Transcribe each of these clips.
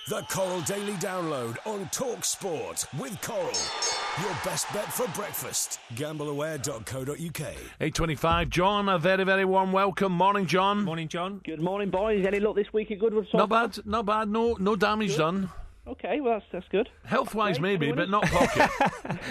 The Coral Daily Download on Talk Sport with Coral. Your best bet for breakfast. Gambleaware.co.uk. 8:25. John, a very, very warm welcome. Morning, John. Morning, John. Good morning, boys. Any luck this week at Goodwood? Not bad. No damage done. Okay, well, that's good. Health-wise, maybe, but not pocket.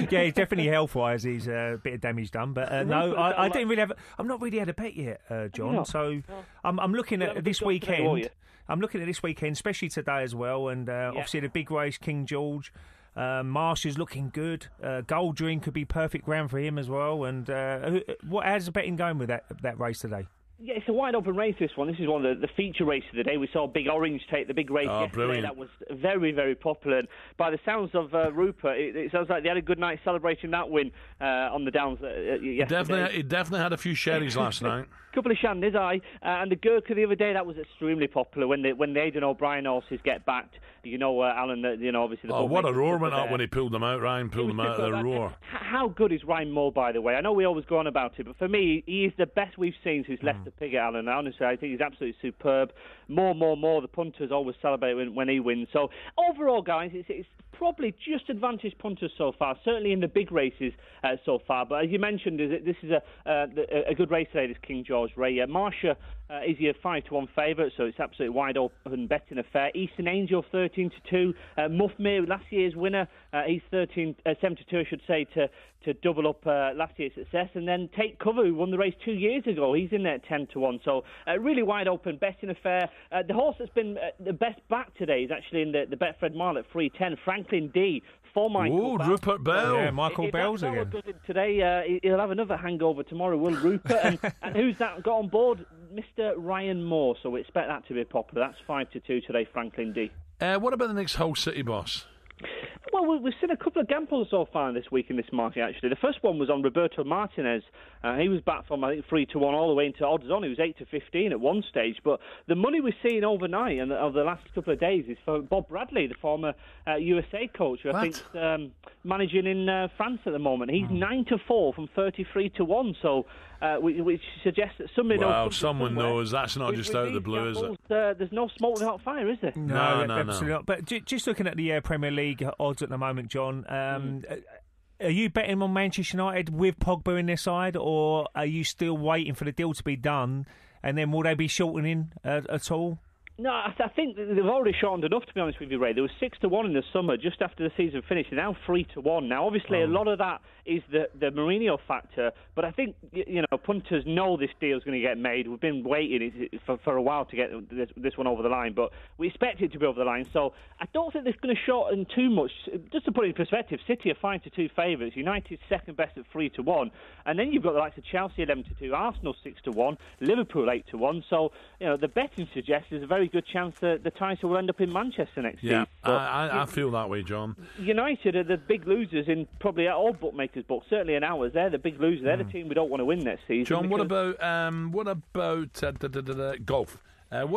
Yeah, definitely health-wise, he's a bit of damage done. But no, I didn't really have. I've not really had a bet yet, John. No. So I'm looking at this weekend. I'm looking at this weekend, especially today as well, and obviously the big race, King George. Marsh is looking good. Goldring could be perfect ground for him as well. And how's the betting going with that race today? Yeah, it's a wide open race, this one. This is one of the feature races of the day. We saw Big Orange take the big race yesterday. Brilliant. That was very, very popular. And by the sounds of Rupert, it sounds like they had a good night celebrating that win on the Downs yesterday. He definitely had a few sherries last night. Couple of shandies, and the Gurkha the other day, that was extremely popular when the Aidan O'Brien horses get backed. You know, Alan, obviously the what a roar went up when he pulled them out. Ryan pulled them out of the roar. How good is Ryan Moore, by the way? I know we always go on about it, but for me, he is the best we've seen since left the Piggott, Alan. Honestly, I think he's absolutely superb. More. The punters always celebrate when he wins. So overall, guys, it's probably just advantaged punters so far, certainly in the big races so far. But as you mentioned, this is a good race today, this King George Ray. Marsha is your 5-1 favourite, so it's absolutely wide open betting affair. Eastern Angel 13-2. Muffmere, last year's winner, he's 72, I should say, to double up last year's success. And then Take Cover, who won the race 2 years ago, he's in there at 10-1. So really wide open betting affair. The horse that's been the best back today is actually in the Betfred Mile at 3:10. Franklin D. For Michael Bell. Rupert Bell. Yeah, Michael Bell's again. Today, he'll have another hangover tomorrow, will Rupert? And who's that got on board? Mr. Ryan Moore. So we expect that to be popular. That's 5-2 today, Franklin D. What about the next Hull City boss? Well, we've seen a couple of gambles so far this week in this market, actually. The first one was on Roberto Martinez. He was back from, I think, 3-1 all the way into odds on. He was 8-15 at one stage. But the money we're seeing overnight and over the last couple of days is for Bob Bradley, the former USA coach, who I think is managing in France at the moment. He's 9-4 from 33-1. So which suggests that somebody knows. Well, someone knows. That's not just out of the blue, is it? There's no smoke without fire, is there? No, absolutely not. But just looking at the Premier League odds at the moment, John, are you betting on Manchester United with Pogba in their side, or are you still waiting for the deal to be done, and then will they be shortening at all? No, I think they've already shortened enough, to be honest with you, Ray. There was 6-1 in the summer, just after the season finished. They're now 3-1. Now, obviously, a lot of that is the Mourinho factor, but I think, punters know this deal's going to get made. We've been waiting for a while to get this one over the line, but we expect it to be over the line. So I don't think they're going to shorten too much. Just to put it in perspective, City are 5-2 favourites, United's second best at 3-1, and then you've got the likes of Chelsea 11-2, Arsenal 6-1, Liverpool 8-1. So, the betting suggests there's a very good chance that the title will end up in Manchester next season. Yeah, I feel that way, John. United are the big losers in probably all bookmakers' books, certainly in ours. They're the big losers. They're the team we don't want to win next season. John, what about golf? Have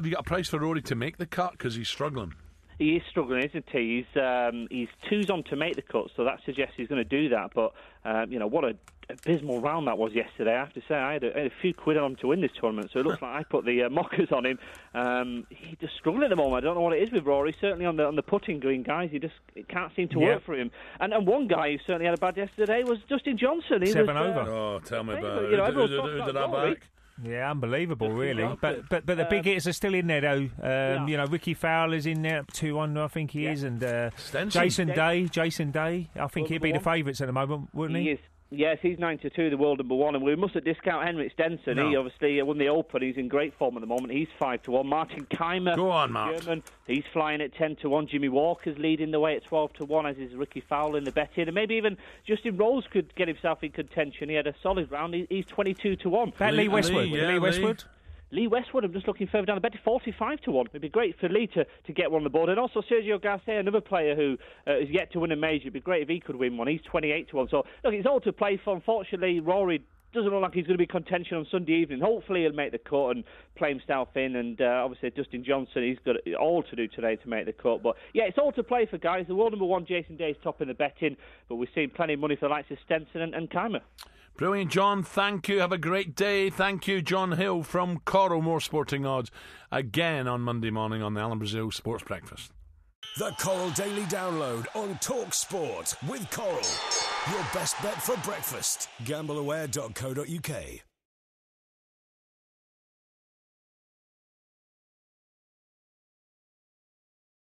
you got a price for Rory to make the cut? Because he's struggling. He is struggling, isn't he? He's 2's on to make the cut, so that suggests he's going to do that. But, what a abysmal round that was yesterday. I have to say, I had a few quid on him to win this tournament, so it looks like I put the mockers on him. He's just struggling at the moment. I don't know what it is with Rory. Certainly on the putting green, guys, it can't seem to work for him. And one guy who certainly had a bad yesterday was Justin Johnson. He 7 was, over. Oh, tell me about it. Who did that back? Yeah, unbelievable, really. But the big hitters are still in there, though. Ricky Fowler's in there, 2-1, I think he is, and Jason Day. I think he'd be the favourites at the moment, wouldn't he? He is. Yes, he's 9-2, the world number one, and we mustn't discount Henrik Stenson. No. He obviously won the Open. He's in great form at the moment. He's 5-1. Martin Keimer, go on, Mark. German, he's flying at 10-1. Jimmy Walker's leading the way at 12-1, as is Ricky Fowler in the betting, and maybe even Justin Rose could get himself in contention. He had a solid round. He's 22-1. Lee Westwood. Lee Westwood. Lee Westwood, I'm just looking further down the bet, 45-1. It'd be great for Lee to get one on the board. And also Sergio Garcia, another player who is yet to win a major. It'd be great if he could win one. He's 28-1. So, look, it's all to play for. Unfortunately, Rory doesn't look like he's going to be contention on Sunday evening. Hopefully he'll make the cut and play himself in. And obviously Justin Johnson, he's got all to do today to make the cut. But, yeah, it's all to play for, guys. The world number one, Jason Day, is top in the betting. But we're seeing plenty of money for the likes of Stenson and Keimer. Brilliant, John. Thank you. Have a great day. Thank you, John Hill from Coral. More sporting odds again on Monday morning on the Alan Brazil Sports Breakfast. The Coral Daily Download on Talk Sport with Coral. Your best bet for breakfast. GambleAware.co.uk.